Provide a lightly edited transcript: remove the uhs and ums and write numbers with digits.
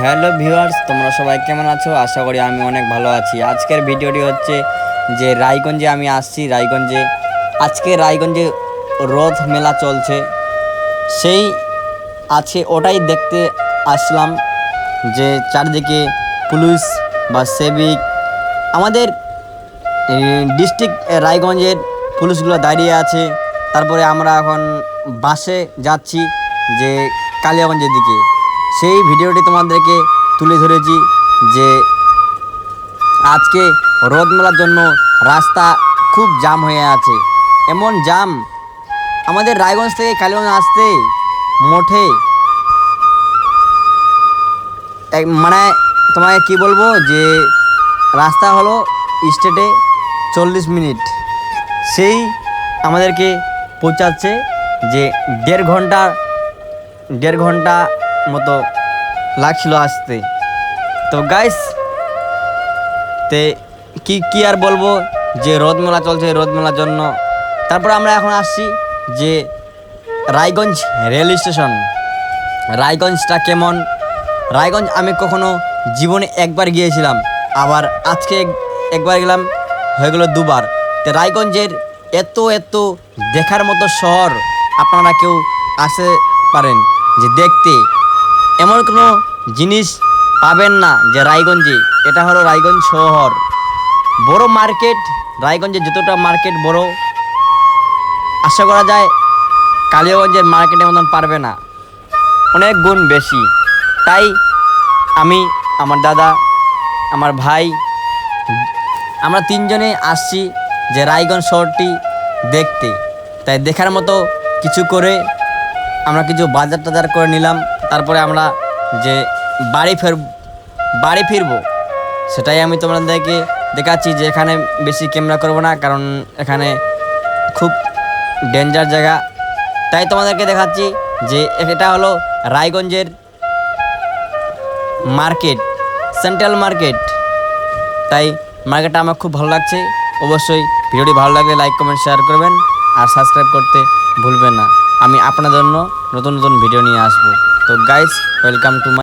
Hello viewers, তোমরা সবাই কেমন আছো? আশা করি আমি অনেক ভালো আছি। আজকের ভিডিওটি হচ্ছে যে রায়গঞ্জে আমি আসছি। আজকে রায়গঞ্জে রথ মেলা চলছে, সেই আছে ওটাই দেখতে আসলাম। যে চারদিকে পুলিশ বা সেবিক আমাদের ডিস্ট্রিক্ট রায়গঞ্জের পুলিশগুলো দাঁড়িয়ে আছে। তারপরে আমরা এখন বাসে যাচ্ছি যে কালিয়াগঞ্জের দিকে। সেই ভিডিওটি তোমাদেরকে তুলে ধরেছি যে আজকে রথ মেলার জন্য রাস্তা খুব জাম হয়ে আছে। এমন জাম, আমাদের রায়গঞ্জ থেকে কালিয়াগঞ্জ আসতে মোটে মানে তোমাকে কি বলবো যে রাস্তা হলো স্টেটে 40 মিনিট, সেই আমাদেরকে পৌঁছাচ্ছে যে দেড় ঘন্টা মতো লাগছিল আসতে। তো গাইস কি আর বলবো যে রথ মেলা চলছে, রথ মেলার জন্য। তারপর আমরা এখন আসছি যে রায়গঞ্জ রেল স্টেশন। রায়গঞ্জটা কেমন? রায়গঞ্জ আমি কখনো জীবনে একবার গিয়েছিলাম, আবার আজকে একবার গেলাম, হয়ে গেল দুবার। তো রায়গঞ্জের এত দেখার মতো শহর আপনারা কেউ আসতে পারেন যে দেখতে। এমন কোনো জিনিস পাবেন না যে রায়গঞ্জে। এটা হলো রায়গঞ্জ শহর, বড় মার্কেট। রায়গঞ্জে যতটা মার্কেট বড়, আশা করা যায় কালিয়াগঞ্জের মার্কেটের মতন পারবে না, অনেক গুণ বেশি। তাই আমি, আমার দাদা, আমার ভাই, আমরা তিনজনে আসছি যে রায়গঞ্জ শহরটি দেখতে। তাই দেখার মতো কিছু করে আমরা কিছু বাজার টাজার করে নিলাম। তারপরে আমরা যে বাড়ি ফিরবো সেটাই আমি তোমাদেরকে দেখাচ্ছি। যে এখানে বেশি ক্যামেরা করবো না, কারণ এখানে খুব ডেঞ্জার জায়গা। তাই তোমাদেরকে দেখাচ্ছি যে এটা হলো রায়গঞ্জের মার্কেট, সেন্ট্রাল মার্কেট। তাই মার্কেটটা আমার খুব ভালো লাগছে। অবশ্যই ভিডিওটি ভালো লাগলে লাইক, কমেন্ট, শেয়ার করবেন আর সাবস্ক্রাইব করতে ভুলবেন না। আমি আপনাদের জন্য নতুন ভিডিও নিয়ে আসবো। তো গাইস, ওয়েলকাম টু মাই